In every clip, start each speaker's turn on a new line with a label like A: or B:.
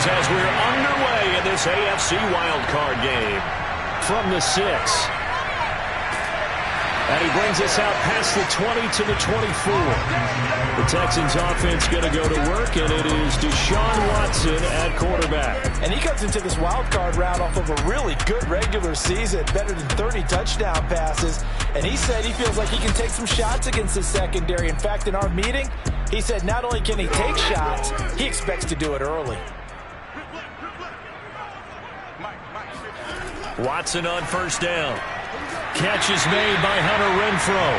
A: goes as we're underway in this AFC wildcard game. From the 6. And he brings us out past the 20 to the 24. The Texans offense going to go to work, and it is Deshaun Watson at quarterback.
B: And he comes into this wild card round off of a really good regular season, better than 30 touchdown passes. And he said he feels like he can take some shots against his secondary. In fact, in our meeting, he said not only can he take shots, he expects to do it early.
A: Watson on first down. Catch is made by Hunter Renfrow.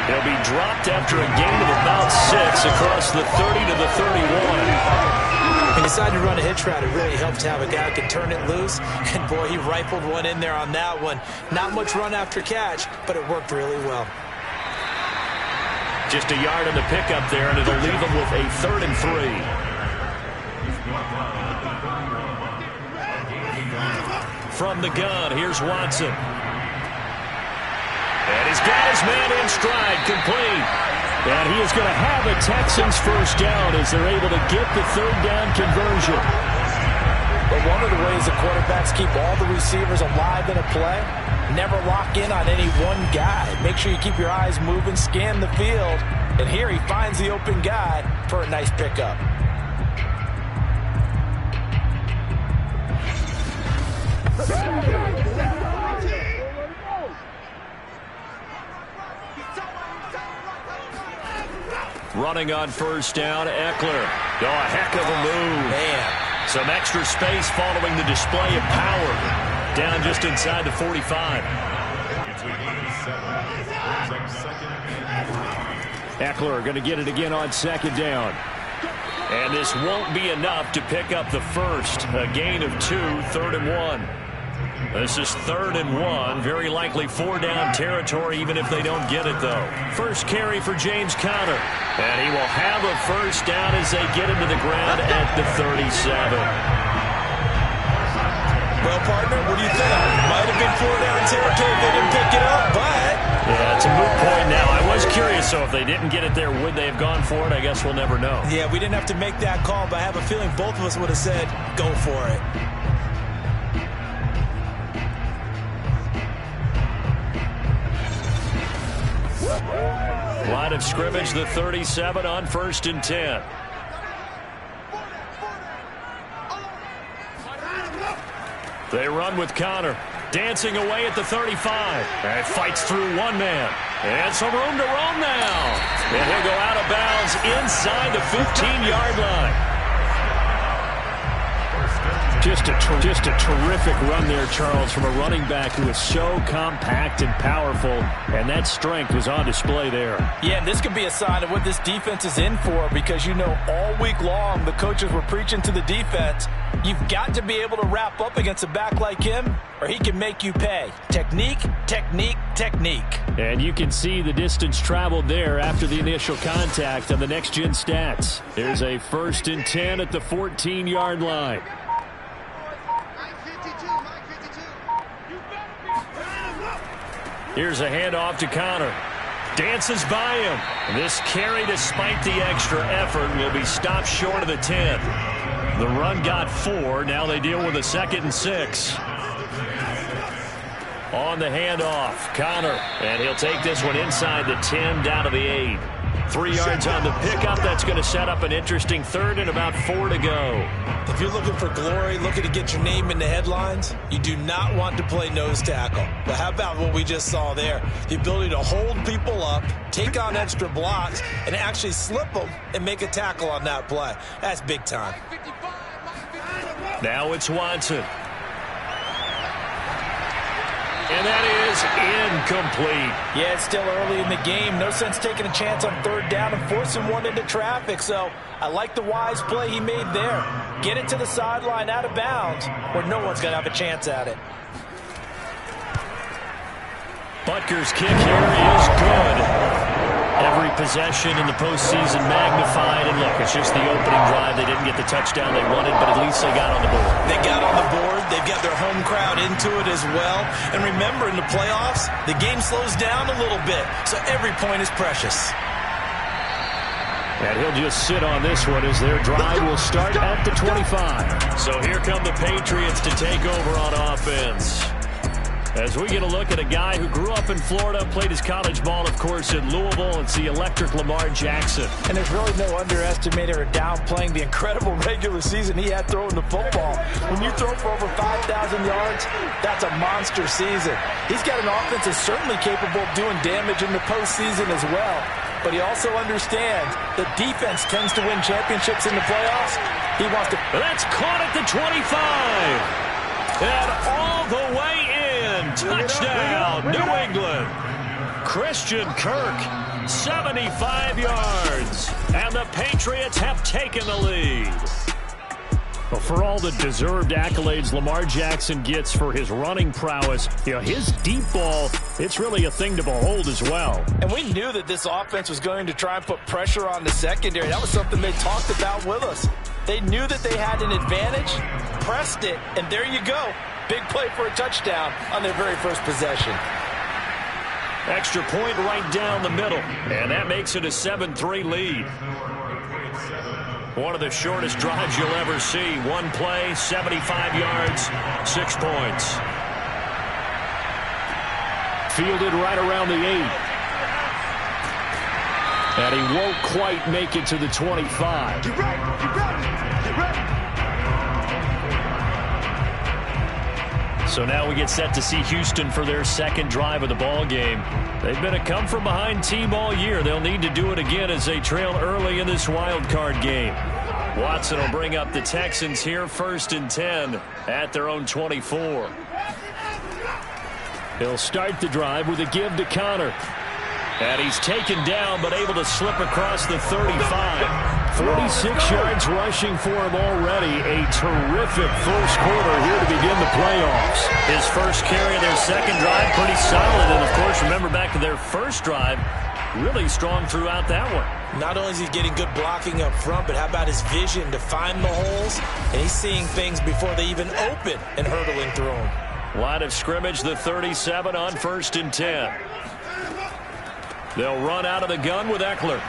A: He'll be dropped after a gain of about 6 across the 30 to the 31.
B: He decided to run a hitch route. It really helped to have a guy who can turn it loose. And, boy, he rifled one in there on that one. Not much run after catch, but it worked really well.
A: Just a yard on the pickup there, and it'll leave him with a 3rd and 3. From the gun, here's Watson. And he's got his man in stride, complete. And he is going to have a Texans first down as they're able to get the 3rd down conversion.
B: But one of the ways the quarterbacks keep all the receivers alive in a play, never lock in on any one guy. Make sure you keep your eyes moving, scan the field. And here he finds the open guy for a nice pickup.
A: Running on first down, Eckler. Oh, a heck of a move.
B: Man.
A: Some extra space following the display of power. Down just inside the 45. Eckler going to get it again on 2nd down. And this won't be enough to pick up the first. A gain of 2, 3rd and 1. This is 3rd and 1. Very likely 4 down territory, even if they don't get it, though. First carry for James Conner. And he will have a first down as they get him to the ground at the 37.
B: Well, partner, what do you think? Might have been 4 down territory if they didn't pick it up, but...
A: Yeah, it's a moot point now. I was curious, so if they didn't get it there, would they have gone for it? I guess we'll never know.
B: Yeah, we didn't have to make that call, but I have a feeling both of us would have said, go for it.
A: Line of scrimmage, the 37 on 1st and 10. They run with Conner. Dancing away at the 35. And fights through one man. And some room to roam now. And he'll go out of bounds inside the 15-yard line. Just a terrific run there, Charles, from a running back who is so compact and powerful, and that strength was on display there.
B: Yeah, and this could be a sign of what this defense is in for, because you know all week long the coaches were preaching to the defense, you've got to be able to wrap up against a back like him, or he can make you pay. Technique, technique, technique.
A: And you can see the distance traveled there after the initial contact on the next-gen stats. There's a 1st and 10 at the 14-yard line. Here's a handoff to Conner. Dances by him. This carry, despite the extra effort, will be stopped short of the 10. The run got 4. Now they deal with a 2nd and 6. On the handoff, Conner. And he'll take this one inside the 10, down to the 8. 3 yards on the pickup. That's going to set up an interesting 3rd and about 4 to go.
B: If you're looking for glory, looking to get your name in the headlines, you do not want to play nose tackle. But how about what we just saw there? The ability to hold people up, take on extra blocks, and actually slip them and make a tackle on that play. That's big time.
A: Now it's Watson. And that is incomplete.
B: Yeah, it's still early in the game. No sense taking a chance on 3rd down and forcing one into traffic. So I like the wise play he made there. Get it to the sideline out of bounds where no one's going to have a chance at it.
A: Butker's kick here is good. Every possession in the postseason magnified. And look, it's just the opening drive. They didn't get the touchdown they wanted, but at least they got on the board.
B: They got on the board. They've got their home crowd into it as well. And remember, in the playoffs, the game slows down a little bit, so every point is precious.
A: And he'll just sit on this one as their drive will start at the 25. So here come the Patriots to take over on offense. As we get a look at a guy who grew up in Florida, played his college ball, of course, in Louisville. It's the electric Lamar Jackson.
B: And there's really no underestimating or downplaying the incredible regular season he had throwing the football. When you throw for over 5,000 yards, that's a monster season. He's got an offense that's certainly capable of doing damage in the postseason as well. But he also understands that defense tends to win championships in the playoffs. He wants to...
A: That's caught at the 25. And all the way in. Touchdown, New England. Christian Kirk, 75 yards. And the Patriots have taken the lead. Well, for all the deserved accolades Lamar Jackson gets for his running prowess, his deep ball, it's really a thing to behold as well.
B: And we knew that this offense was going to try and put pressure on the secondary. That was something they talked about with us. They knew that they had an advantage, pressed it, and there you go. Big play for a touchdown on their very first possession.
A: Extra point right down the middle, and that makes it a 7-3 lead. One of the shortest drives you'll ever see. One play, 75 yards, 6 points. Fielded right around the 8. And he won't quite make it to the 25.
C: Get ready, get ready, get ready.
A: So now we get set to see Houston for their second drive of the ball game. They've been a come-from-behind team all year. They'll need to do it again as they trail early in this wild card game. Watson will bring up the Texans here, 1st and 10 at their own 24. He'll start the drive with a give to Connor. And he's taken down, but able to slip across the 35. 46 yards rushing for him already. A terrific first quarter here to begin the playoffs. His first carry of their second drive, pretty solid. And, of course, remember back to their first drive, really strong throughout that one.
B: Not only is he getting good blocking up front, but how about his vision to find the holes? And he's seeing things before they even open and hurdling through them.
A: Line of scrimmage, the 37 on 1st and 10. They'll run out of the gun with Eckler.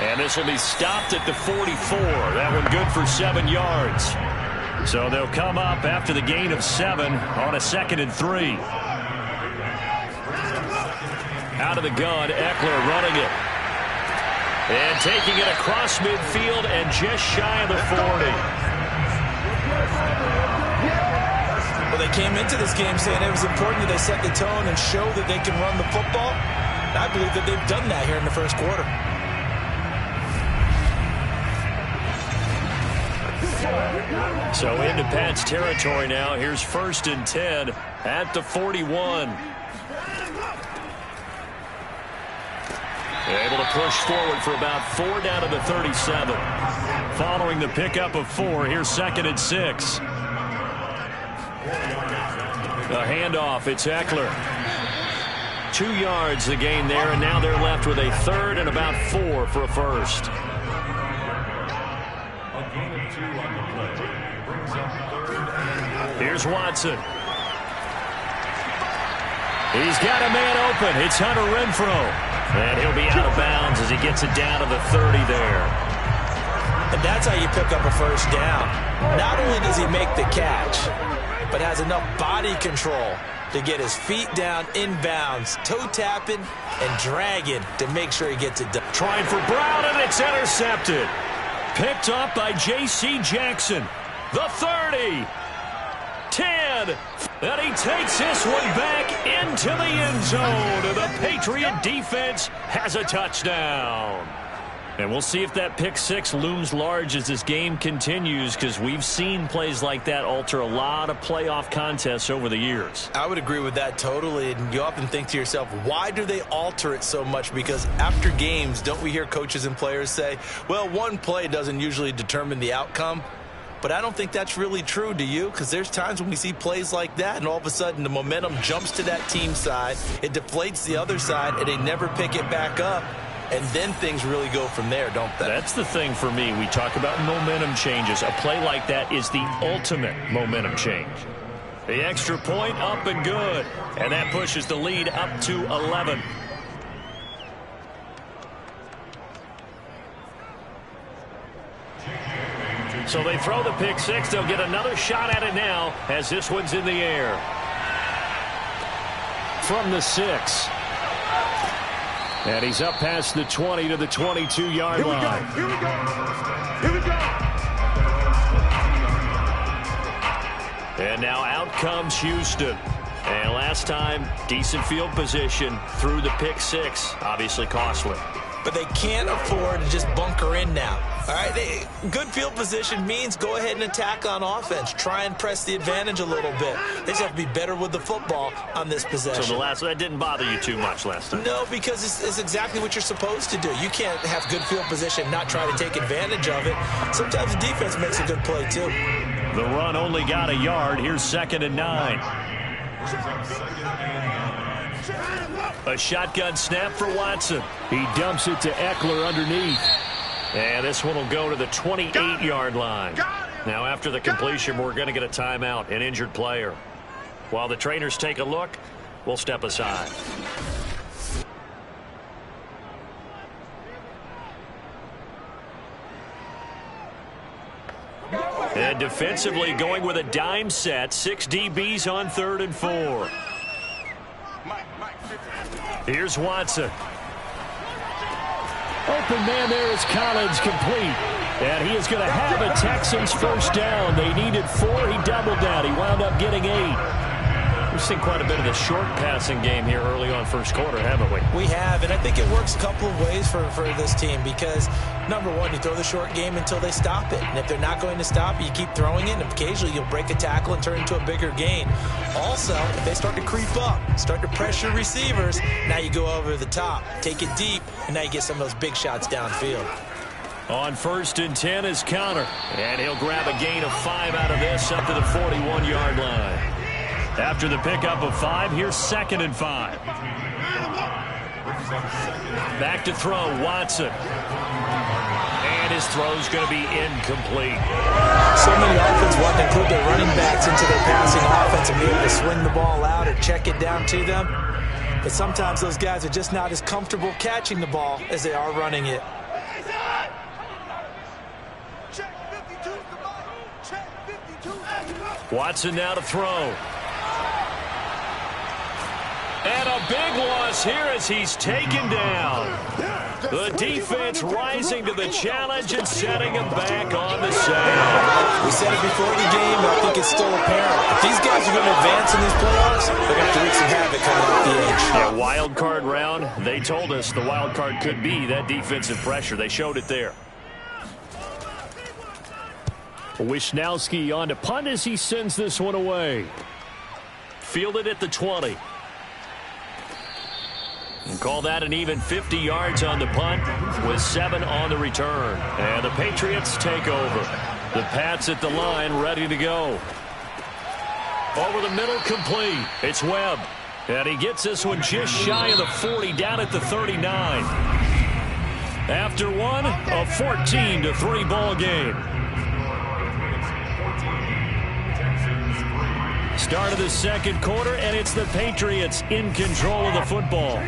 A: And this will be stopped at the 44. That one good for 7 yards. So they'll come up after the gain of 7 on a 2nd and 3. Out of the gun, Eckler running it. And taking it across midfield and just shy of the 40.
B: Well, they came into this game saying it was important that they set the tone and show that they can run the football. I believe that they've done that here in the first quarter.
A: So into Pat's territory now. Here's 1st and 10 at the 41. Able to push forward for about 4 down to the 37. Following the pickup of 4, here's 2nd and 6. The handoff, it's Eckler. 2 yards the gain there, and now they're left with a 3rd and about 4 for a first. Here's Watson. He's got a man open. It's Hunter Renfrow. And he'll be out of bounds as he gets it down to the 30 there.
B: And that's how you pick up a first down. Not only does he make the catch, but has enough body control to get his feet down inbounds, toe tapping and dragging to make sure he gets it done.
A: Trying for Brown, and it's intercepted. Picked up by J.C. Jackson. The 30. 10. And he takes this one back into the end zone. And the Patriot defense has a touchdown. And we'll see if that pick 6 looms large as this game continues, because we've seen plays like that alter a lot of playoff contests over the years.
B: I would agree with that totally. And you often think to yourself, why do they alter it so much? Because after games, don't we hear coaches and players say, well, one play doesn't usually determine the outcome? But I don't think that's really true, do you? Because there's times when we see plays like that, and all of a sudden the momentum jumps to that team side, it deflates the other side, and they never pick it back up. And then things really go from there, don't they?
A: That's the thing for me. We talk about momentum changes. A play like that is the ultimate momentum change. The extra point up and good. And that pushes the lead up to 11. So they throw the pick six. They'll get another shot at it now as this one's in the air. From the 6. And he's up past the 20 to the 22-yard line.
C: Here we go. Here we go.
A: And now out comes Houston. And last time, decent field position through the pick six. Obviously costly.
B: But they can't afford to just bunker in now. All right, good field position means go ahead and attack on offense. Try and press the advantage a little bit. They just have to be better with the football on this possession.
A: So that didn't bother you too much last time?
B: No, because it's exactly what you're supposed to do. You can't have good field position and not try to take advantage of it. Sometimes the defense makes a good play, too.
A: The run only got a yard. Here's 2nd and 9. A shotgun snap for Watson. He dumps it to Eckler underneath. And this one will go to the 28-yard line. Now, after the completion, we're going to get a timeout, an injured player. While the trainers take a look, we'll step aside. And defensively going with a dime set. 6 DBs on 3rd and 4. Here's Watson. Open man there is Collins, complete. And he is going to have a Texans first down. They needed 4. He doubled that. He wound up getting 8. We've seen quite a bit of the short passing game here early on first quarter, haven't we?
B: We have, and I think it works a couple of ways for this team because, number one, you throw the short game until they stop it. And if they're not going to stop it, you keep throwing it, and occasionally you'll break a tackle and turn into a bigger gain. Also, if they start to creep up, start to pressure receivers, now you go over the top, take it deep, and now you get some of those big shots downfield.
A: On 1st and 10 is Conner, and he'll grab a gain of 5 out of this up to the 41-yard line. After the pickup of 5, here's 2nd and 5. Back to throw, Watson. And his throw's going to be incomplete.
B: So many offenses want to include their running backs into their passing offense and be able to swing the ball out or check it down to them. But sometimes those guys are just not as comfortable catching the ball as they are running it.
A: Watson now to throw. And a big loss here as he's taken down. The defense rising to the challenge and setting him back on the sand.
B: We said it before the game, but I think it's still apparent. If these guys are going to advance in these playoffs, they're going to have to wreak some havoc coming off the edge.
A: Yeah, wild card round. They told us the wild card could be that defensive pressure. They showed it there. Wisnowski on to punt as he sends this one away. Fielded at the 20. And call that an even 50 yards on the punt with 7 on the return. And the Patriots take over. The Pats at the line ready to go. Over the middle, complete. It's Webb. And he gets this one just shy of the 40, down at the 39. After one, a 14-3 ball game. Start of the second quarter, and it's the Patriots in control of the football.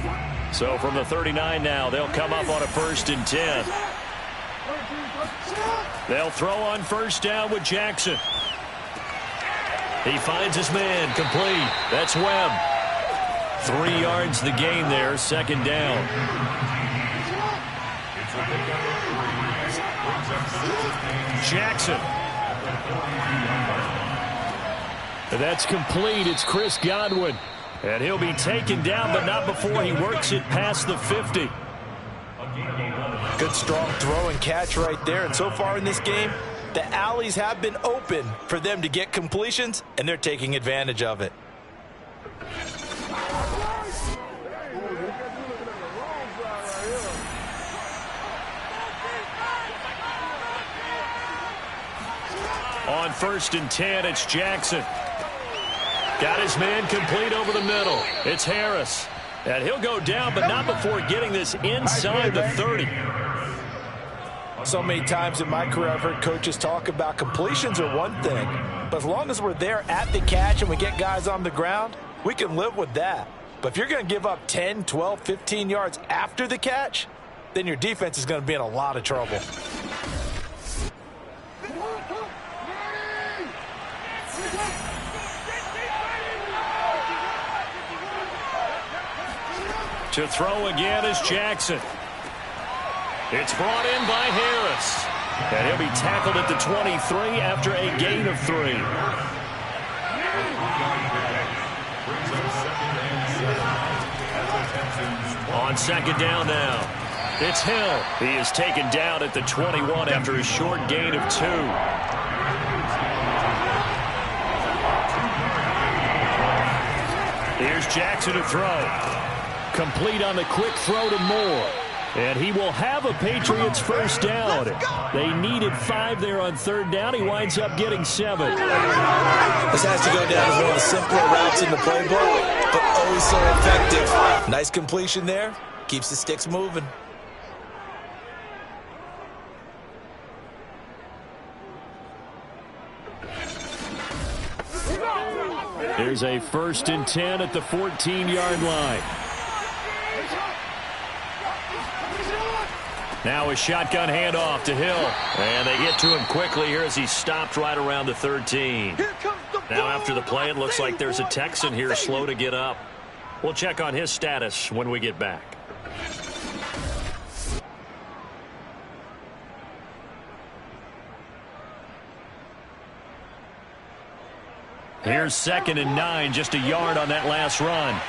A: So from the 39 now, they'll come up on a 1st and 10. They'll throw on 1st down with Jackson. He finds his man, complete. That's Webb. 3 yards the gain there, 2nd down. Jackson. That's complete. It's Chris Godwin. And he'll be taken down, but not before he works it past the 50.
B: Good strong throw and catch right there. And so far in this game, the alleys have been open for them to get completions, and they're taking advantage of it.
A: On 1st and 10, it's Jackson. Got his man complete over the middle. It's Harris. And he'll go down, but not before getting this inside the 30.
B: So many times in my career, I've heard coaches talk about completions are one thing. But as long as we're there at the catch and we get guys on the ground, we can live with that. But if you're going to give up 10, 12, 15 yards after the catch, then your defense is going to be in a lot of trouble.
A: To throw again is Jackson. It's brought in by Harris. And he'll be tackled at the 23 after a gain of 3. On second down now. It's Hill. He is taken down at the 21 after a short gain of 2. Here's Jackson to throw. Complete on the quick throw to Moore. And he will have a Patriots first down. They needed 5 there on third down. He winds up getting 7.
B: This has to go down as one of the simpler routes in the playbook, but oh so effective. Nice completion there. Keeps the sticks moving.
A: There's a 1st and 10 at the 14-yard line. Now a shotgun handoff to Hill. And they get to him quickly here as he stopped right around the 13. Now after the play, it looks like there's a Texan here slow to get up. We'll check on his status when we get back. Here's 2nd and 9, just a yard on that last run.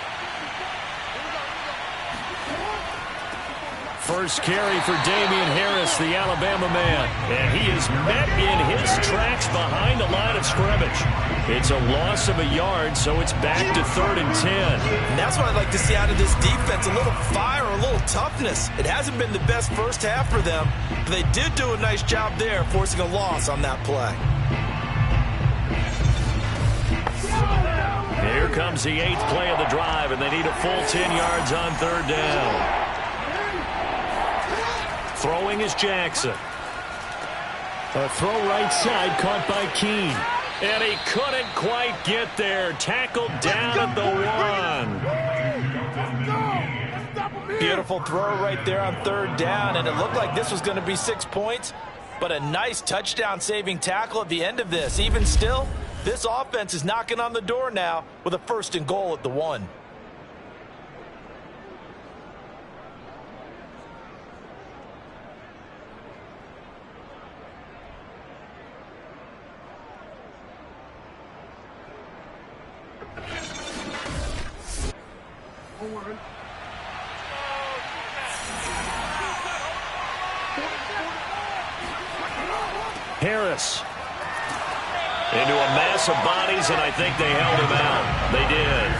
A: First carry for Damian Harris, the Alabama man. And he is met in his tracks behind the line of scrimmage. It's a loss of a yard, so it's back to 3rd and 10.
B: And that's what I'd like to see out of this defense, a little fire, a little toughness. It hasn't been the best first half for them, but they did do a nice job there, forcing a loss on that play.
A: Here comes the 8th play of the drive, and they need a full 10 yards on third down. Throwing is Jackson. A throw right side caught by Keene. And he couldn't quite get there. Tackled down at the 1.
B: Beautiful throw right there on third down, and it looked like this was going to be 6 points, but a nice touchdown-saving tackle at the end of this. Even still, this offense is knocking on the door now with a 1st and goal at the 1.
A: Harris into a mass of bodies, and I think they held him out. They did.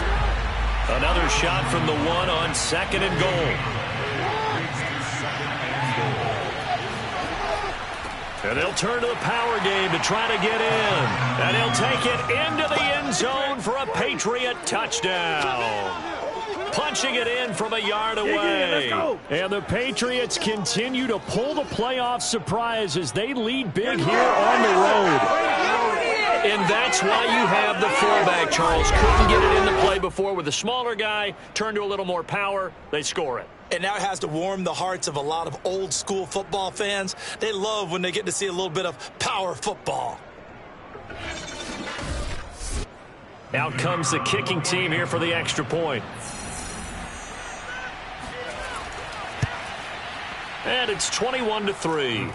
A: Another shot from the 1 on 2nd and goal. And they'll turn to the power game to try to get in. And he'll take it into the end zone for a Patriot touchdown. Punching it in from a yard away. And the Patriots continue to pull the playoff surprise as they lead big here on the road. And that's why you have the fullback, Charles. Couldn't get it into play before with a smaller guy. Turned to a little more power. They score it.
B: And now it has to warm the hearts of a lot of old-school football fans. They love when they get to see a little bit of power football.
A: Out comes the kicking team here for the extra point. And it's 21-3.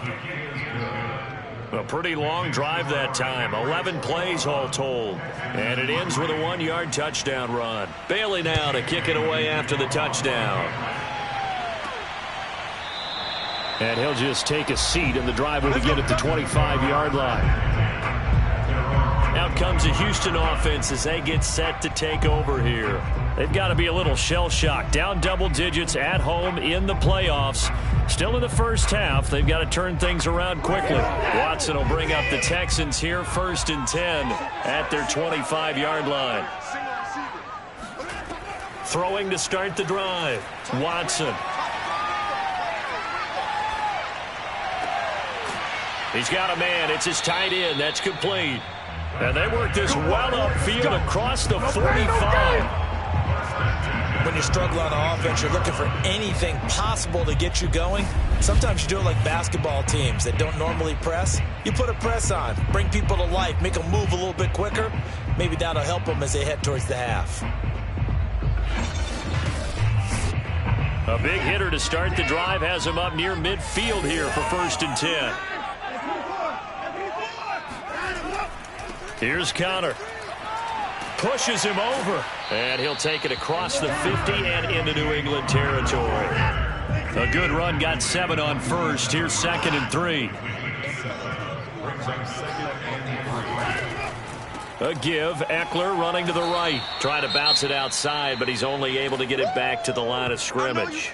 A: A pretty long drive that time. 11 plays all told. And it ends with a 1-yard touchdown run. Bailey now to kick it away after the touchdown. And he'll just take a seat, and the drive will begin at the 25-yard line. Out comes the Houston offense as they get set to take over here. They've got to be a little shell-shocked. Down double digits at home in the playoffs. Still in the first half. They've got to turn things around quickly. Watson will bring up the Texans here, 1st and 10 at their 25-yard line. Throwing to start the drive. Watson. He's got a man. It's his tight end. That's complete. And they work this well upfield across the 45.
B: When you struggle on offense, you're looking for anything possible to get you going. Sometimes you do it like basketball teams that don't normally press. You put a press on, bring people to life, make them move a little bit quicker, Maybe that'll help them as they head towards the half.
A: A big hitter to start the drive has him up near midfield here for 1st and 10. Here's Conner. Pushes him over. And he'll take it across the 50 and into New England territory. A good run, got 7 on first. Here's 2nd and 3. A give. Eckler running to the right. Trying to bounce it outside, but he's only able to get it back to the line of scrimmage.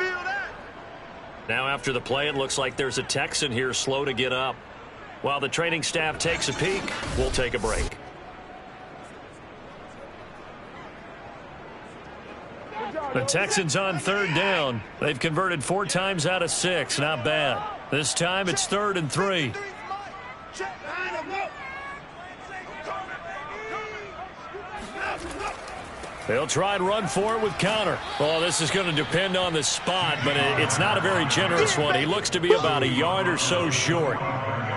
A: Now after the play, it looks like there's a Texan here slow to get up. While the training staff takes a peek, we'll take a break. The Texans on 3rd down. They've converted 4 times out of 6. Not bad. This time it's 3rd and 3. They'll try and run for it with Conner. Well, this is going to depend on the spot, but it's not a very generous one. He looks to be about a yard or so short.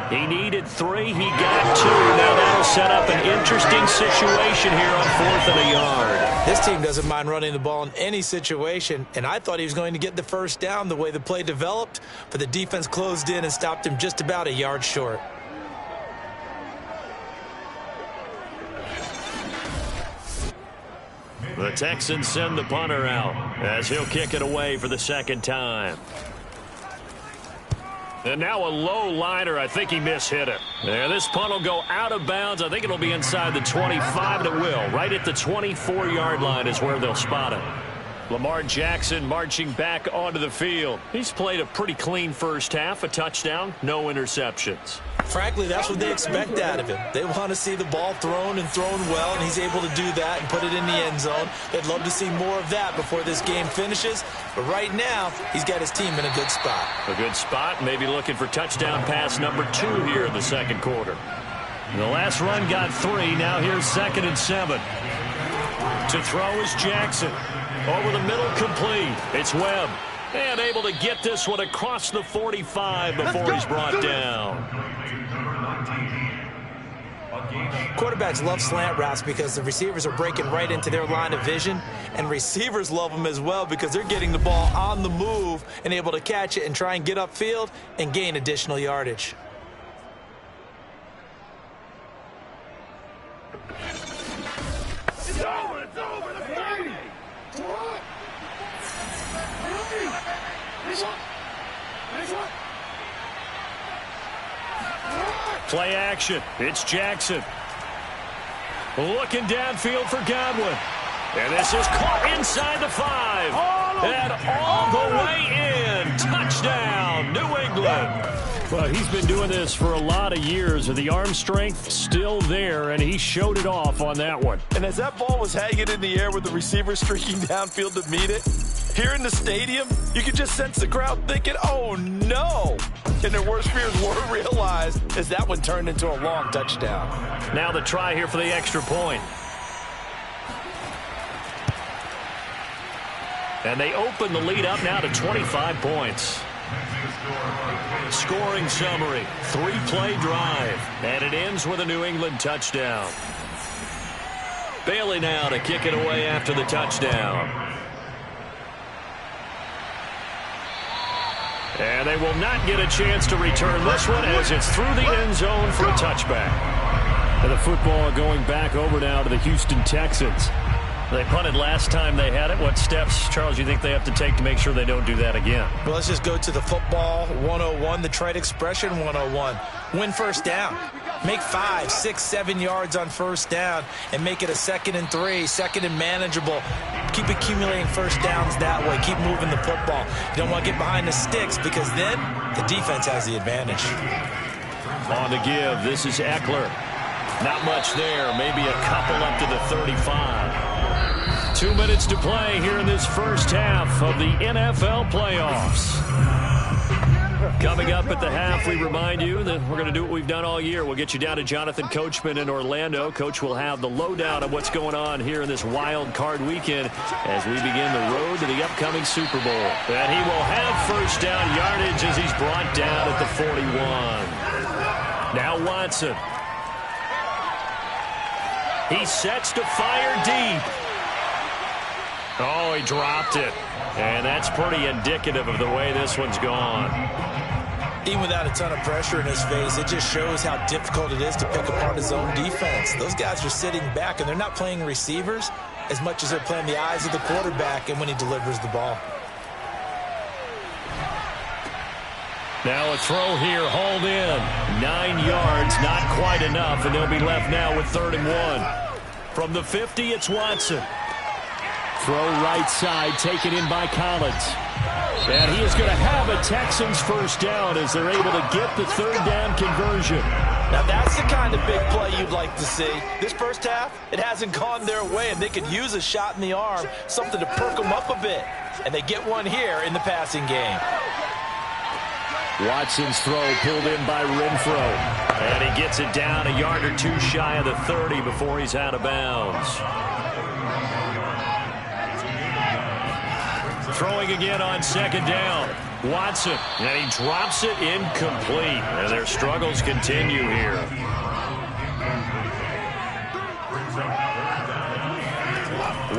A: He needed 3. He got 2. Now that'll set up an interesting situation here on 4th and a yard.
B: This team doesn't mind running the ball in any situation, and I thought he was going to get the 1st down the way the play developed, but the defense closed in and stopped him just about a yard short.
A: The Texans send the punter out as he'll kick it away for the 2nd time. And now a low liner. I think he mishit it. There, this punt will go out of bounds. I think it'll be inside the 25, and it will. Right at the 24-yard line is where they'll spot it. Lamar Jackson marching back onto the field. He's played a pretty clean first half. A touchdown, no interceptions.
B: Frankly, that's what they expect out of him. They want to see the ball thrown and thrown well, and he's able to do that and put it in the end zone. They'd love to see more of that before this game finishes. But right now, he's got his team in a good spot.
A: A good spot, maybe looking for touchdown pass number 2 here in the 2nd quarter. The last run got 3. Now here's 2nd and 7. To throw is Jackson. Over the middle, complete. It's Webb. And able to get this one across the 45 before he's brought down.
B: Quarterbacks love slant routes because the receivers are breaking right into their line of vision, and receivers love them as well because they're getting the ball on the move and able to catch it and try and get upfield and gain additional yardage.
A: Play action. It's Jackson. Looking downfield for Godwin. And this is caught inside the 5. And all the way in. Touchdown, New England. Well, he's been doing this for a lot of years, and the arm strength still there, and he showed it off on that one.
B: And as that ball was hanging in the air with the receiver streaking downfield to meet it, here in the stadium, you could just sense the crowd thinking, oh, no. And their worst fears were realized as that one turned into a long touchdown.
A: Now the try here for the extra point. And they open the lead up now to 25 points. Scoring summary, 3-play drive, and it ends with a New England touchdown. Bailey now to kick it away after the touchdown. And they will not get a chance to return this one as it's through the end zone for a touchback. And the football going back over now to the Houston Texans. They punted last time they had it. What steps, Charles, you think they have to take to make sure they don't do that again?
B: Well, let's just go to the football 101, the trade expression 101. Win first down. Make 5, 6, 7 yards on first down and make it a 2nd and 3, 2nd and manageable. Keep accumulating first downs that way. Keep moving the football. You don't want to get behind the sticks because then the defense has the advantage.
A: On the give, this is Eckler. Not much there, maybe a couple up to the 35. 2 minutes to play here in this first half of the NFL playoffs. Coming up at the half, we remind you that we're going to do what we've done all year. We'll get you down to Jonathan Coachman in Orlando. Coach will have the lowdown of what's going on here in this wild card weekend as we begin the road to the upcoming Super Bowl. And he will have first down yardage as he's brought down at the 41. Now Watson. He sets to fire deep. Oh, he dropped it. And that's pretty indicative of the way this one's gone.
B: Even without a ton of pressure in his face, it just shows how difficult it is to pick apart his own defense. Those guys are sitting back, and they're not playing receivers as much as they're playing the eyes of the quarterback and when he delivers the ball.
A: Now a throw here, hauled in. 9 yards, not quite enough, and they'll be left now with 3rd and 1. From the 50, it's Watson. Throw right side, taken in by Collins. And he is going to have a Texans first down as they're able to get the 3rd down conversion.
B: Now that's the kind of big play you'd like to see. This first half, it hasn't gone their way, and they could use a shot in the arm, something to perk them up a bit. And they get one here in the passing game.
A: Watson's throw pulled in by Renfro. And he gets it down a yard or two shy of the 30 before he's out of bounds. Throwing again on 2nd down. Watson, and he drops it incomplete. And their struggles continue here.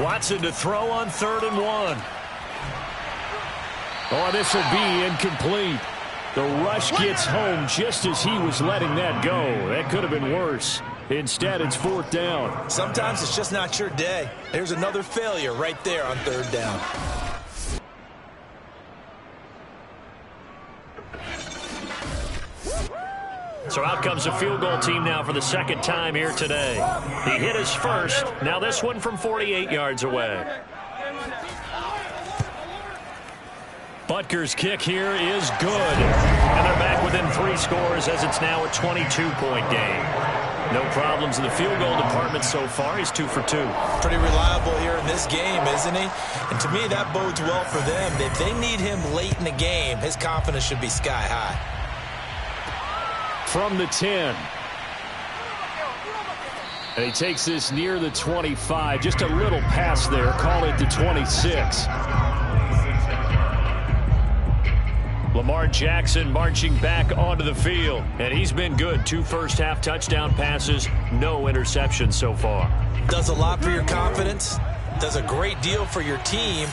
A: Watson to throw on 3rd and 1. Oh, this will be incomplete. The rush gets home just as he was letting that go. That could have been worse. Instead, it's 4th down.
B: Sometimes it's just not your day. There's another failure right there on 3rd down.
A: So out comes a field goal team now for the 2nd time here today. He hit his first. Now this one from 48 yards away. Butker's kick here is good. And they're back within 3 scores as it's now a 22-point game. No problems in the field goal department so far. He's 2 for 2.
B: Pretty reliable here in this game, isn't he? And to me, that bodes well for them. If they need him late in the game, his confidence should be sky high.
A: From the 10. And he takes this near the 25. Just a little pass there. Call it the 26. Lamar Jackson marching back onto the field. And he's been good. 2 first-half touchdown passes. No interceptions so far.
B: Does a lot for your confidence. Does a great deal for your team.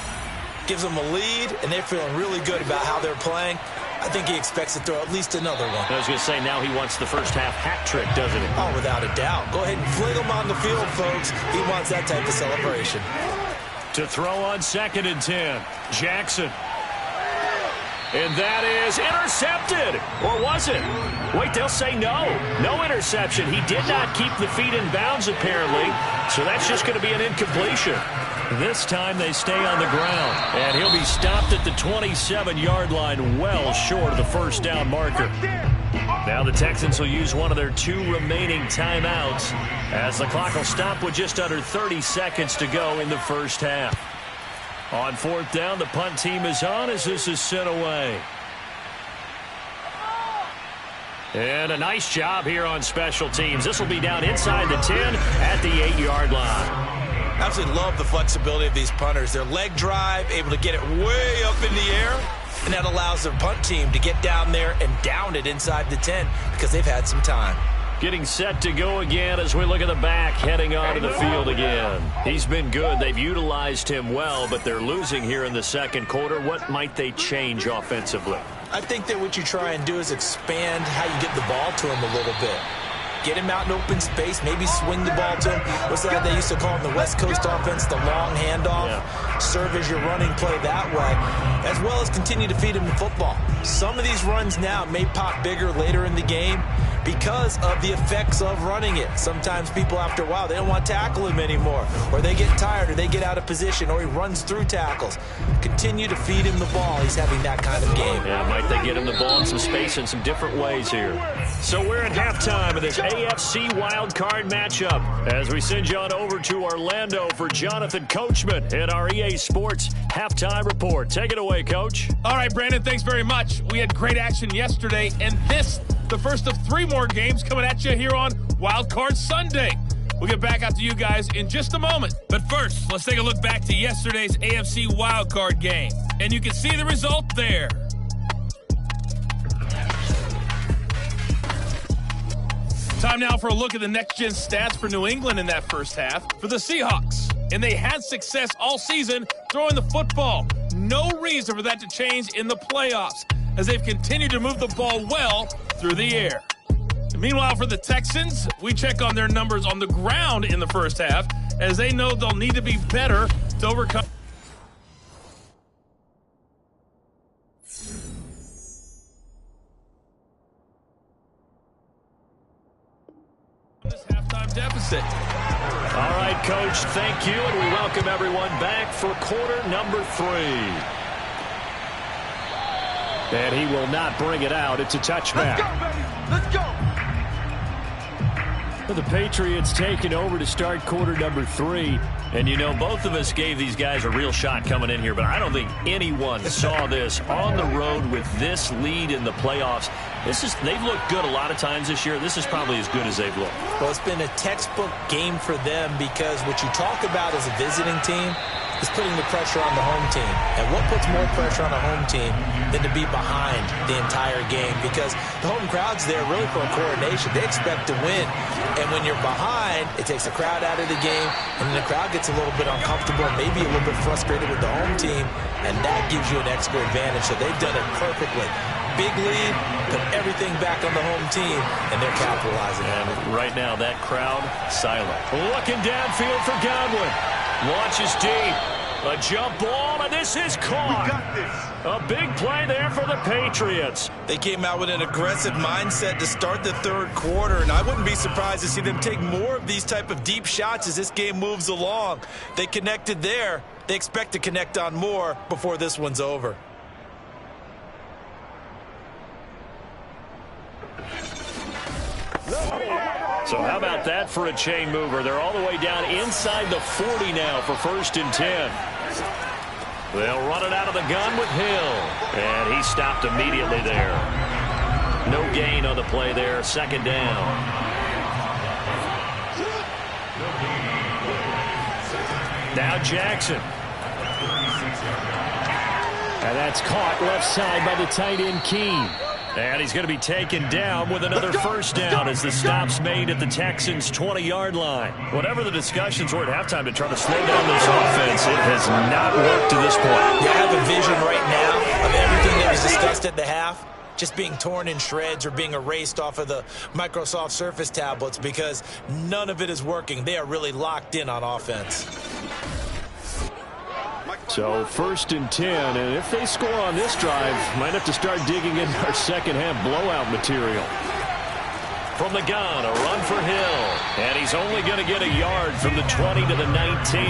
B: Gives them a lead, and they're feeling really good about how they're playing. I think he expects to throw at least another one.
A: I was going to say, now he wants the first-half hat trick, doesn't he?
B: Oh, without a doubt. Go ahead and fling him on the field, folks. He wants that type of celebration.
A: To throw on 2nd and 10. Jackson. And that is intercepted. Or was it? Wait, they'll say no. No interception. He did not keep the feet in bounds, apparently. So that's just going to be an incompletion. This time they stay on the ground. And he'll be stopped at the 27-yard line, well short of the first down marker. Now the Texans will use one of their 2 remaining timeouts as the clock will stop with just under 30 seconds to go in the first half. On 4th down, the punt team is on as this is sent away. And a nice job here on special teams. This will be down inside the 10 at the 8-yard line.
B: Absolutely love the flexibility of these punters. Their leg drive, able to get it way up in the air, and that allows their punt team to get down there and down it inside the 10 because they've had some time.
A: Getting set to go again as we look at the back, heading onto the field again. He's been good. They've utilized him well, but they're losing here in the 2nd quarter. What might they change offensively?
B: I think that what you try and do is expand how you get the ball to him a little bit. Get him out in open space, maybe swing the ball to him. What's that they used to call in the West Coast offense, the long handoff? Yeah. Serve as your running play that way, as well as continue to feed him the football. Some of these runs now may pop bigger later in the game because of the effects of running it. Sometimes people, after a while, they don't want to tackle him anymore, or they get tired, or they get out of position, or he runs through tackles. Continue to feed him the ball. He's having that kind of game.
A: Yeah, might they get him the ball in some space in some different ways here. So we're at halftime of this AFC wildcard matchup as we send you on over to Orlando for Jonathan Coachman in our EA Sports halftime report. Take it away, Coach.
D: All right, Brandon, thanks very much. We had great action yesterday, and this, the first of 3 more games coming at you here on Wildcard Sunday. We'll get back out to you guys in just a moment. But first, let's take a look back to yesterday's AFC wildcard game. And you can see the result there. Time now for a look at the next-gen stats for New England in that first half for the Seahawks. And they had success all season throwing the football. No reason for that to change in the playoffs as they've continued to move the ball well through the air. And meanwhile, for the Texans, we check on their numbers on the ground in the first half as they know they'll need to be better to overcome. This halftime deficit.
A: All right, Coach, thank you, and we welcome everyone back for quarter number 3. And he will not bring it out. It's a touchback.
C: Let's go, baby. Let's go.
A: The Patriots taking over to start quarter number 3. And, you know, both of us gave these guys a real shot coming in here, but I don't think anyone saw this on the road with this lead in the playoffs. They've looked good a lot of times this year. This is probably as good as they've looked.
B: Well, it's been a textbook game for them because what you talk about as a visiting team is putting the pressure on the home team. And what puts more pressure on a home team than to be behind the entire game? Because the home crowd's there really for a coronation. They expect to win. And when you're behind, it takes the crowd out of the game, and then the crowd gets a little bit uncomfortable, maybe a little bit frustrated with the home team, and that gives you an extra advantage. So they've done it perfectly. Big lead, put everything back on the home team, and they're capitalizing on it.
A: And right now, that crowd, silent. Looking downfield for Godwin. Launches deep. A jump ball, and this is caught.
C: We got this.
A: A big play there for the Patriots.
B: They came out with an aggressive mindset to start the third quarter, and I wouldn't be surprised to see them take more of these type of deep shots as this game moves along. They connected there. They expect to connect on more before this one's over.
A: So how about that for a chain mover? They're all the way down inside the 40 now for 1st and 10. They'll run it out of the gun with Hill. And he stopped immediately there. No gain on the play there. 2nd down. Now Jackson. And that's caught left side by the tight end Keene. And he's going to be taken down with another first down as the stop's made at the Texans' 20-yard line. Whatever the discussions were at halftime to try to slow down this offense, it has not worked to this point.
B: You have a vision right now of everything that was discussed at the half just being torn in shreds or being erased off of the Microsoft Surface tablets because none of it is working. They are really locked in on offense.
A: So 1st and 10, and if they score on this drive, might have to start digging into our second half blowout material. From the gun, a run for Hill, and he's only going to get a yard from the 20 to the 19.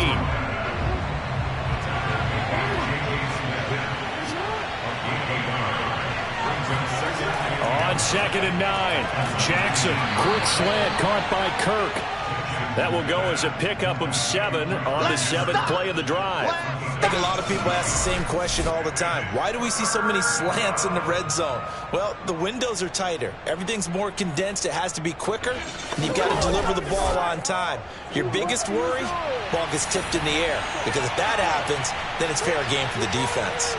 A: On 2nd and 9, Jackson, quick slant caught by Kirk. That will go as a pickup of 7 on the 7th play of the drive.
B: I think a lot of people ask the same question all the time. Why do we see so many slants in the red zone? Well, the windows are tighter. Everything's more condensed. It has to be quicker, and you've got to deliver the ball on time. Your biggest worry, ball gets tipped in the air, because if that happens, then it's fair game for the defense.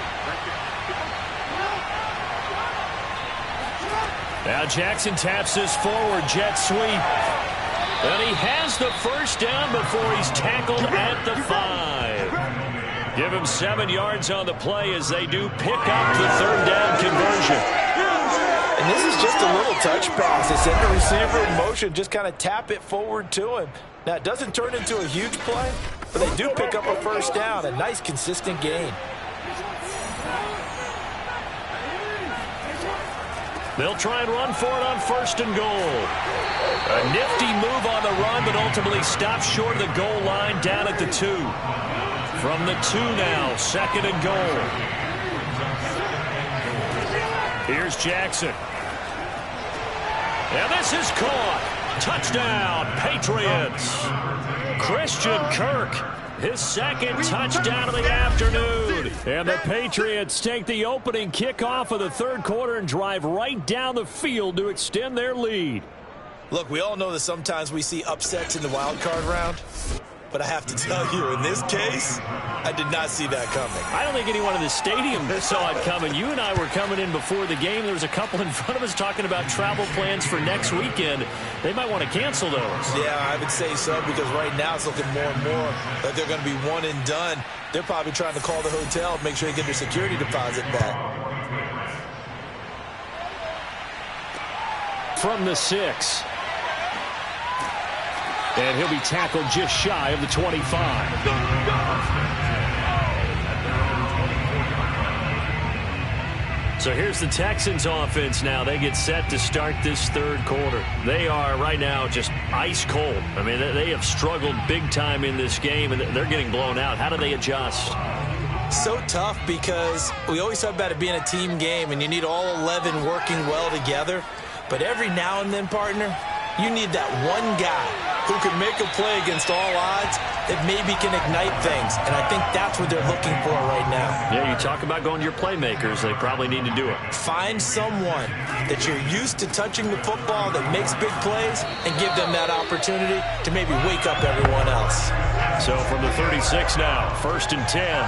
A: Now Jackson taps this forward jet sweep. And he has the first down before he's tackled at the 5. Give him 7 yards on the play as they do pick up the 3rd down conversion.
B: And this is just a little touch pass. They send the receiver in motion, just kind of tap it forward to him. Now, it doesn't turn into a huge play, but they do pick up a first down, a nice, consistent gain.
A: They'll try and run for it on 1st and goal. A nifty move on the run, but ultimately stops short of the goal line down at the 2. From the 2 now, 2nd and goal. Here's Jackson. And this is caught. Touchdown, Patriots. Christian Kirk, his 2nd touchdown of the afternoon. And the Patriots take the opening kickoff of the 3rd quarter and drive right down the field to extend their lead.
B: Look, we all know that sometimes we see upsets in the wild card round. But I have to tell you, in this case, I did not see that coming.
A: I don't think anyone in the stadium saw it coming. You and I were coming in before the game. There was a couple in front of us talking about travel plans for next weekend. They might want to cancel those.
B: Yeah, I would say so, because right now it's looking more and more like they're going to be one and done. They're probably trying to call the hotel and make sure they get their security deposit back.
A: From the 6. And he'll be tackled just shy of the 25. So here's the Texans offense now. They get set to start this third quarter. They are right now just ice cold. I mean, they have struggled big time in this game, and they're getting blown out. How do they adjust?
B: So tough, because we always talk about it being a team game, and you need all 11 working well together. But every now and then, partner, you need that one guy who can make a play against all odds that maybe can ignite things. And I think that's what they're looking for right now.
A: Yeah, you talk about going to your playmakers. They probably need to do it.
B: Find someone that you're used to touching the football that makes big plays and give them that opportunity to maybe wake up everyone else.
A: So from the 36 now, 1st and 10.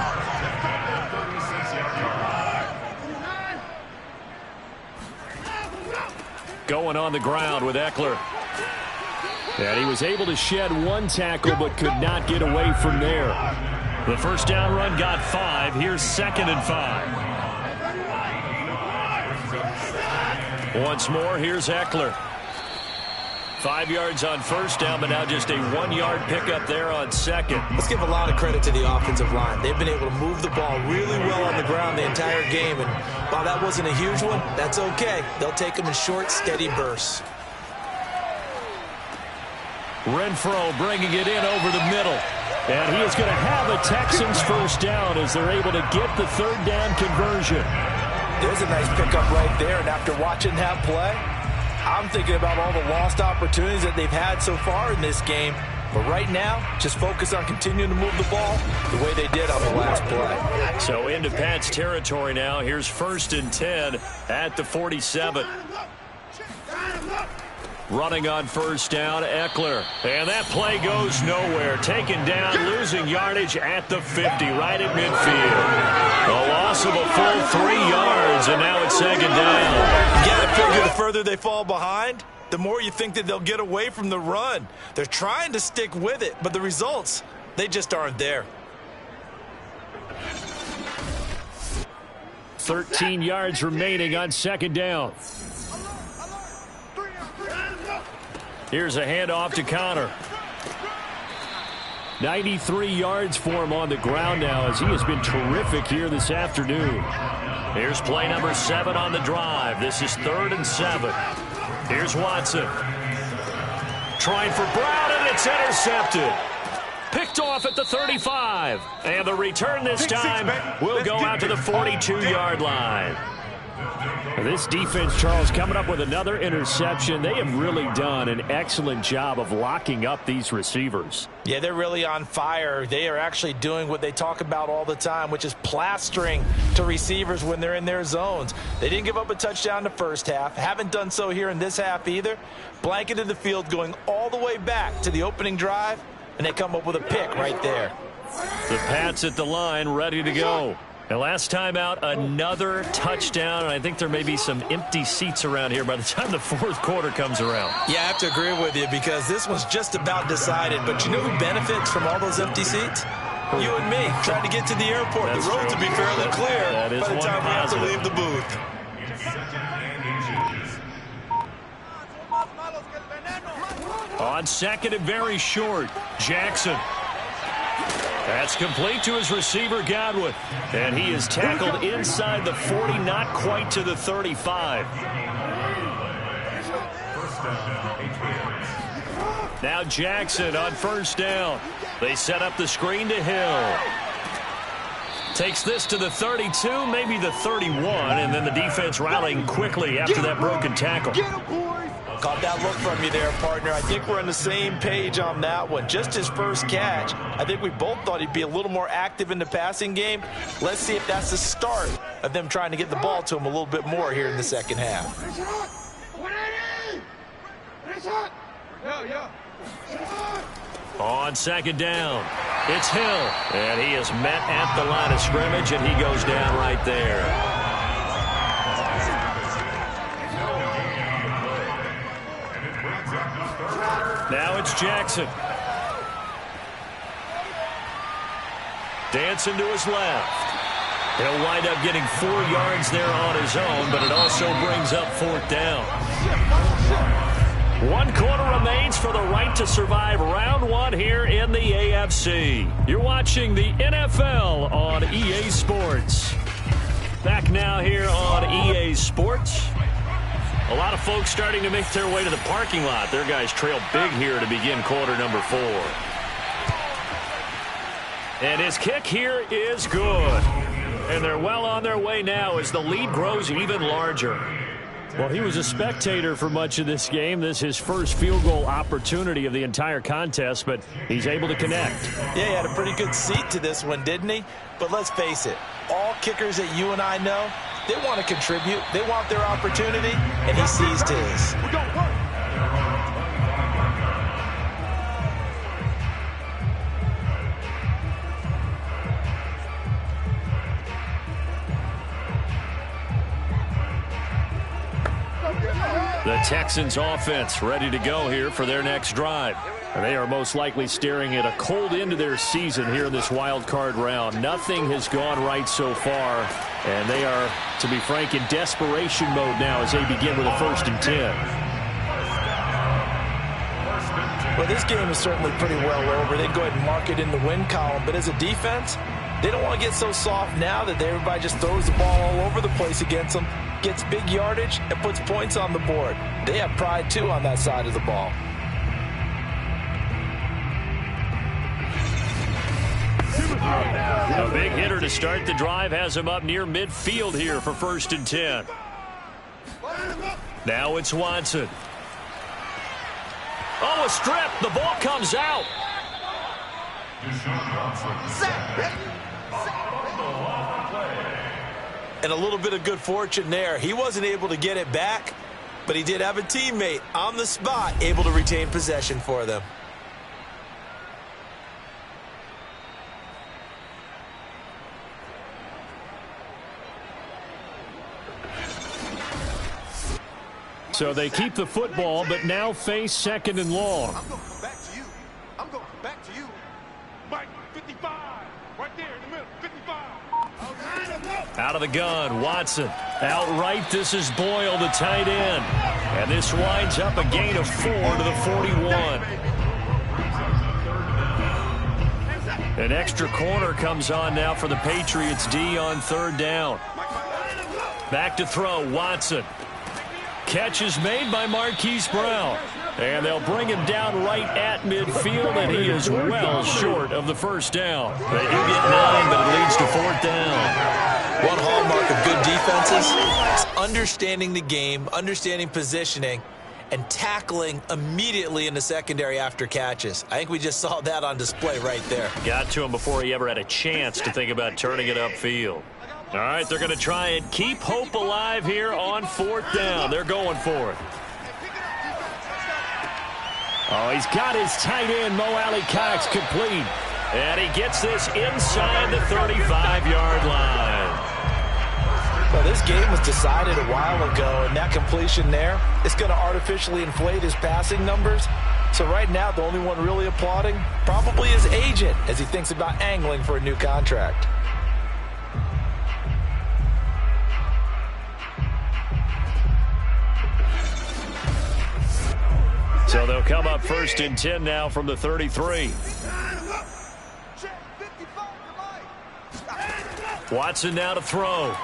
A: Going on the ground with Ekeler. And he was able to shed one tackle but could not get away from there. The first down run got 5. Here's 2nd and 5. Once more, here's Ekeler. 5 yards on first down, but now just a 1-yard pickup there on second.
B: Let's give a lot of credit to the offensive line. They've been able to move the ball really well on the ground the entire game. And while that wasn't a huge one, that's okay. They'll take them in short, steady bursts.
A: Renfro bringing it in over the middle. And he is going to have a Texans first down as they're able to get the third down conversion.
B: There's a nice pickup right there. And after watching that play, I'm thinking about all the lost opportunities that they've had so far in this game. But right now, just focus on continuing to move the ball the way they did on the last play.
A: So into Pat's territory now. Here's 1st and 10 at the 47. Running on first down, Ekeler. And that play goes nowhere. Taken down, losing yardage at the 50, right at midfield. A loss of a full 3 yards, and now it's 2nd down.
B: You got to figure the further they fall behind, the more you think that they'll get away from the run. They're trying to stick with it, but the results, they just aren't there.
A: 13 yards remaining on 2nd down. Here's a handoff to Connor. 93 yards for him on the ground now as he has been terrific here this afternoon. Here's play number 7 on the drive. This is 3rd and 7. Here's Watson. Trying for Brown, and it's intercepted. Picked off at the 35. And the return this time will go out to the 42-yard line. This defense, Charles, coming up with another interception. They have really done an excellent job of locking up these receivers.
B: Yeah, they're really on fire. They are actually doing what they talk about all the time, which is plastering to receivers when they're in their zones. They didn't give up a touchdown in the first half. Haven't done so here in this half either. Blanketed the field going all the way back to the opening drive, and they come up with a pick right there.
A: The Pats at the line ready to go. And last time out, another touchdown, and I think there may be some empty seats around here by the time the 4th quarter comes around.
B: Yeah, I have to agree with you because this one's just about decided. But you know who benefits from all those empty seats? You and me, trying to get to the airport.
A: That's
B: the roads
A: true.
B: will be fairly clear
A: by the time we have to
B: leave the booth.
A: On 2nd and very short, Jackson. That's complete to his receiver, Godwin. And he is tackled inside the 40, not quite to the 35. Now Jackson on first down. They set up the screen to Hill. Takes this to the 32, maybe the 31, and then the defense rallying quickly after that broken tackle.
B: Caught that look from you there, partner. I think we're on the same page on that one. Just his first catch. I think we both thought he'd be a little more active in the passing game. Let's see if that's the start of them trying to get the ball to him a little bit more here in the second half.
A: On second down, it's Hill. And he is met at the line of scrimmage, and he goes down right there. Now it's Jackson. Dancing to his left. He'll wind up getting 4 yards there on his own, but it also brings up 4th down. 1 quarter remains for the right to survive round 1 here in the AFC. You're watching the NFL on EA Sports. Back now here on EA Sports. A lot of folks starting to make their way to the parking lot. Their guys trail big here to begin quarter number 4. And his kick here is good. And they're well on their way now as the lead grows even larger. Well, he was a spectator for much of this game. This is his first field goal opportunity of the entire contest, but he's able to connect.
B: Yeah, he had a pretty good seat to this one, didn't he? But let's face it, all kickers that you and I know, they want to contribute. They want their opportunity, and he seized his.
A: The Texans offense ready to go here for their next drive. And they are most likely staring at a cold end to their season here in this wild card round. Nothing has gone right so far. And they are, to be frank, in desperation mode now as they begin with a 1st and 10.
B: Well, this game is certainly pretty well over. They'd go ahead and mark it in the win column. But as a defense, they don't want to get so soft now that everybody just throws the ball all over the place against them, gets big yardage, and puts points on the board. They have pride, too, on that side of the ball.
A: A big hitter to start the drive has him up near midfield here for 1st and 10. Now it's Watson. Oh, a strip. The ball comes out.
B: And a little bit of good fortune there. He wasn't able to get it back, but he did have a teammate on the spot able to retain possession for them.
A: So they keep the football, but now face 2nd and long.
C: I'm going to come back to you. I'm going to come back to you. Mike, 55. Right there in the middle. 55.
A: Out of the gun, Watson. Outright, this is Boyle, the tight end. And this winds up a gain of 4 to the 41. An extra corner comes on now for the Patriots D on 3rd down. Back to throw, Watson. Catch is made by Marquise Brown. And they'll bring him down right at midfield, and he is well short of the 1st down. They do get 9, but it leads to 4th down.
B: One hallmark of good defenses is understanding the game, understanding positioning, and tackling immediately in the secondary after catches. I think we just saw that on display right there.
A: Got to him before he ever had a chance to think about turning it upfield. All right, they're going to try and keep hope alive here on 4th down. They're going for it. Oh, he's got his tight end, Mo Alley-Cox, complete. And he gets this inside the 35-yard line.
B: Well, this game was decided a while ago, and that completion there is going to artificially inflate his passing numbers. So right now, the only one really applauding probably his agent as he thinks about angling for a new contract.
A: So they'll come up 1st and 10 now from the 33. Watson now to throw.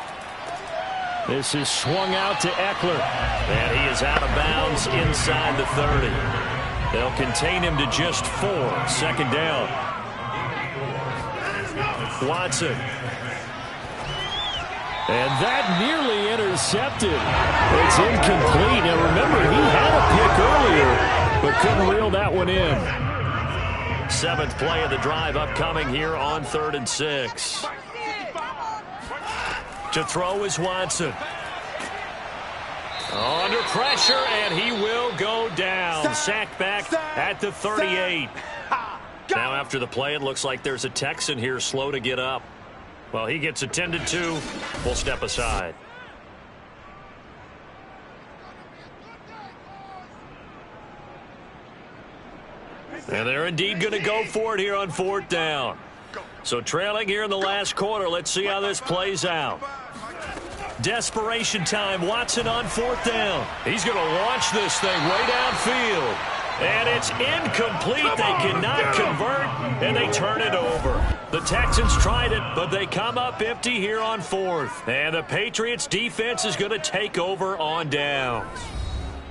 A: This is swung out to Eckler. And he is out of bounds inside the 30. They'll contain him to just 4. 2nd down. Watson. And that nearly intercepted. It's incomplete. Now remember, he had a pick earlier, but couldn't reel that one in. 7th play of the drive upcoming here on 3rd and 6. To throw is Watson. Under pressure, and he will go down. Sacked back at the 38. Now after the play, it looks like there's a Texan here slow to get up. Well, he gets attended to. We'll step aside. And they're indeed going to go for it here on 4th down. So trailing here in the last quarter. Let's see how this plays out. Desperation time. Watson on 4th down. He's going to launch this thing way downfield. And it's incomplete. They cannot convert, and they turn it over. The Texans tried it, but they come up empty here on 4th. And the Patriots defense is going to take over on downs.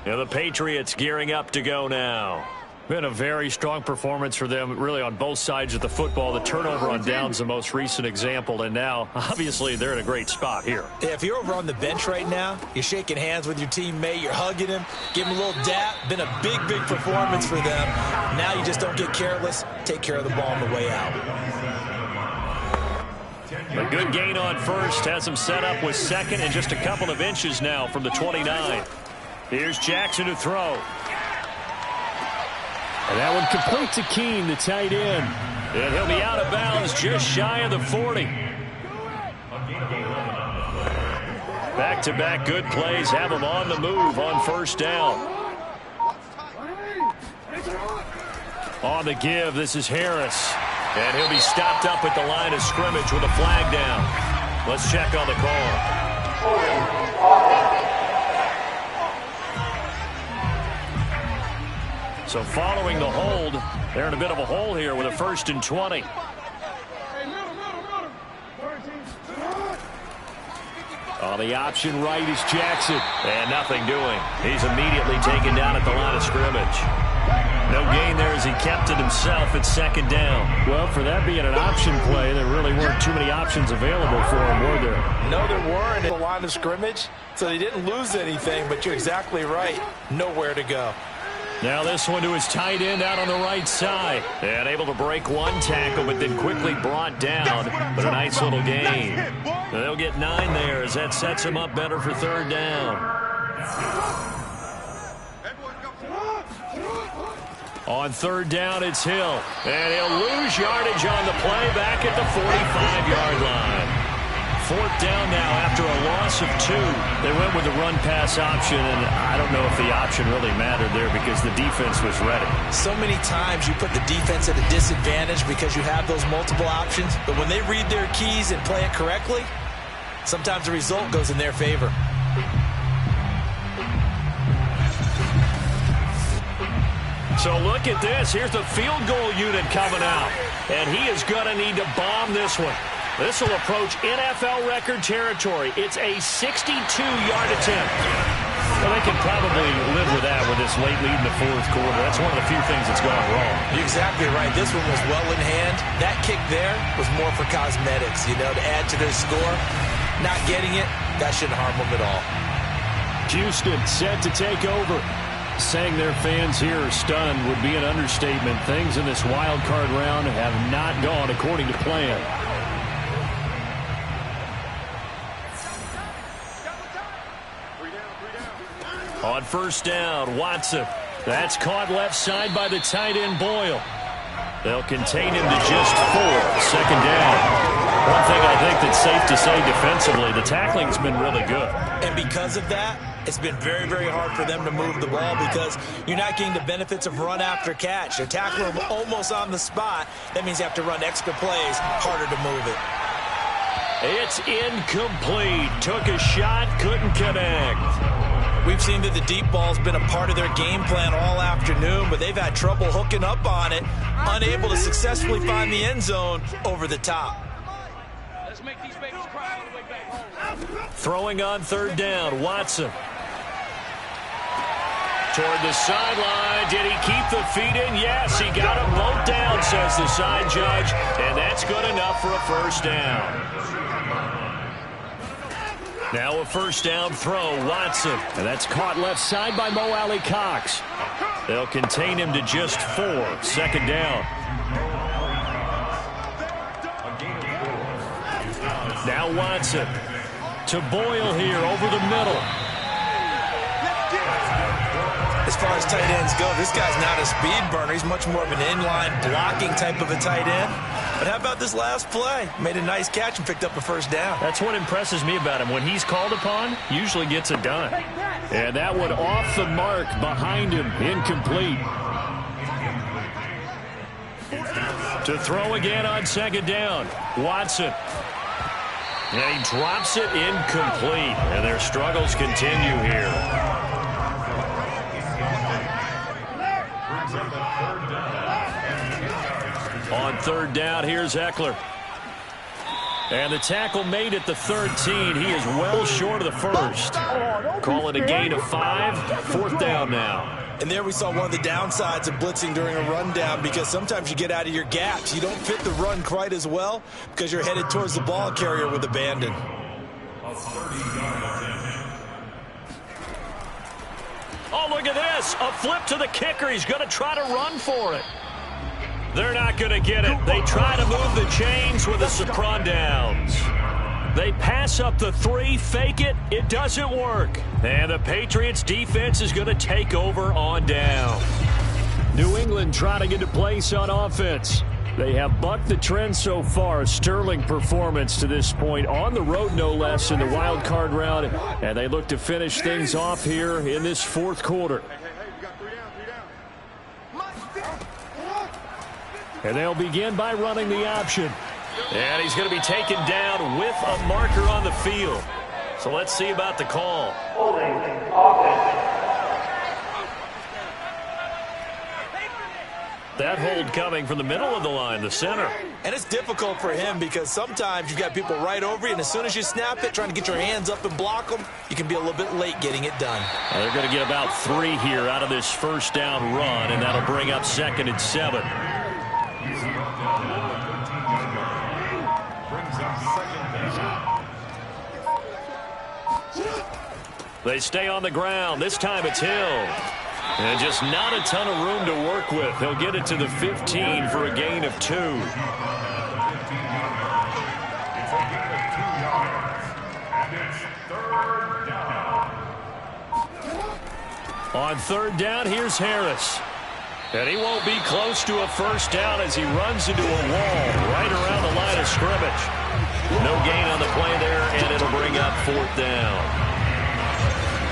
A: And the Patriots gearing up to go now. Been a very strong performance for them, really, on both sides of the football. The turnover on downs, the most recent example, and now, obviously, they're in a great spot here.
B: Yeah, if you're over on the bench right now, you're shaking hands with your teammate, you're hugging him, giving him a little dap. Been a big, big performance for them. Now you just don't get careless. Take care of the ball on the way out.
A: A good gain on first, has him set up with second and just a couple of inches now from the 29. Here's Jackson to throw.
E: And that one complete to Keene, the tight end.
A: And he'll be out of bounds just shy of the 40. Back-to-back good plays have him on the move on 1st down. On the give, this is Harris. And he'll be stopped up at the line of scrimmage with a flag down. Let's check on the call. So following the hold, they're in a bit of a hole here with a 1st and 20.
E: On the option right is Jackson.
A: And nothing doing. He's immediately taken down at the line of scrimmage. No gain there as he kept it himself at 2nd down.
E: Well, for that being an option play, there really weren't too many options available for him, were there?
B: No, there weren't at the line of scrimmage, so they didn't lose anything, but you're exactly right. Nowhere to go.
A: Now this one to his tight end out on the right side. And able to break one tackle, but then quickly brought down. But a nice little gain. They'll get 9 there as that sets him up better for 3rd down. On 3rd down, it's Hill. And he'll lose yardage on the play back at the 45-yard line. 4th down now after a loss of 2. They went with the run-pass option, and I don't know if the option really mattered there because the defense was ready.
B: So many times you put the defense at a disadvantage because you have those multiple options, but when they read their keys and play it correctly, sometimes the result goes in their favor.
A: So look at this. Here's the field goal unit coming out, and he is going to need to bomb this one. This will approach NFL record territory. It's a 62-yard attempt. Well, they can probably live with that with this late lead in the 4th quarter. That's one of the few things that's gone wrong.
B: You're exactly right. This one was well in hand. That kick there was more for cosmetics, to add to their score. Not getting it, that shouldn't harm them at all.
E: Houston set to take over. Saying their fans here are stunned would be an understatement. Things in this wild card round have not gone according to plan.
A: On 1st down, Watson. That's caught left side by the tight end, Boyle. They'll contain him to just 4. 2nd down. One thing I think that's safe to say defensively, the tackling's been really good.
B: And because of that, it's been very, very hard for them to move the ball because you're not getting the benefits of run after catch. They're tackling them almost on the spot. That means you have to run extra plays, harder to move it.
A: It's incomplete. Took a shot, couldn't connect.
B: We've seen that the deep ball's been a part of their game plan all afternoon, but they've had trouble hooking up on it, unable to successfully find the end zone over the top.
F: Let's make these babies cry all the way back home.
A: Throwing on 3rd down, Watson. Toward the sideline. Did he keep the feet in? Yes, he got them both down, says the side judge, and that's good enough for a 1st down. Now a 1st down throw, Watson.
E: And that's caught left side by Mo Alley-Cox.
A: They'll contain him to just 4. 2nd down. Now Watson to Boyle here over the middle.
B: As far as tight ends go, this guy's not a speed burner. He's much more of an inline blocking type of a tight end. But how about this last play? Made a nice catch and picked up a first down.
E: That's what impresses me about him. When he's called upon, usually gets it done. And that one off the mark behind him, incomplete. To throw again on second down, Watson. And he drops it incomplete. And their struggles continue here. On third down, here's Eckler. And the tackle made at the 13. He is well short of the first. Call it a gain of 5. Fourth down now.
B: And there we saw one of the downsides of blitzing during a rundown, because sometimes you get out of your gaps. You don't fit the run quite as well because you're headed towards the ball carrier with abandon.
E: Oh, look at this. A flip to the kicker. He's going to try to run for it. They're not going to get it. They try to move the chains with the Sopron downs. They pass up the 3, fake it. It doesn't work. And the Patriots defense is going to take over on down. New England trying to get a place on offense. They have bucked the trend so far. A sterling performance to this point. On the road, no less, in the wild card round. And they look to finish things off here in this fourth quarter. And they'll begin by running the option. And he's going to be taken down with a marker on the field. So let's see about the call. That hold coming from the middle of the line, the center.
B: And it's difficult for him because sometimes you've got people right over you, and as soon as you snap it, trying to get your hands up and block them, you can be a little bit late getting it done.
E: Well, they're going to get about 3 here out of this first down run, and that'll bring up 2nd and 7. They stay on the ground. This time it's Hill. And just not a ton of room to work with. He'll get it to the 15 for a gain of 2. On third down, here's Harris. And he won't be close to a first down as he runs into a wall right around the line of scrimmage. No gain on the play there, and it'll bring up 4th down.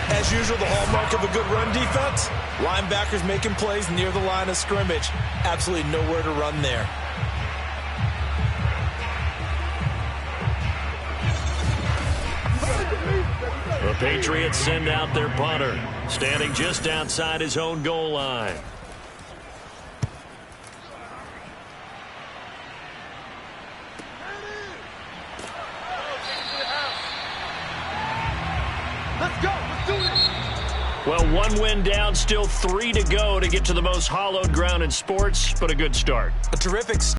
B: As usual, the hallmark of a good run defense, linebackers making plays near the line of scrimmage. Absolutely nowhere to run there.
E: The Patriots send out their punter, standing just outside his own goal line. Well, 1 win down, still 3 to go to get to the most hallowed ground in sports, but a good start.
B: A terrific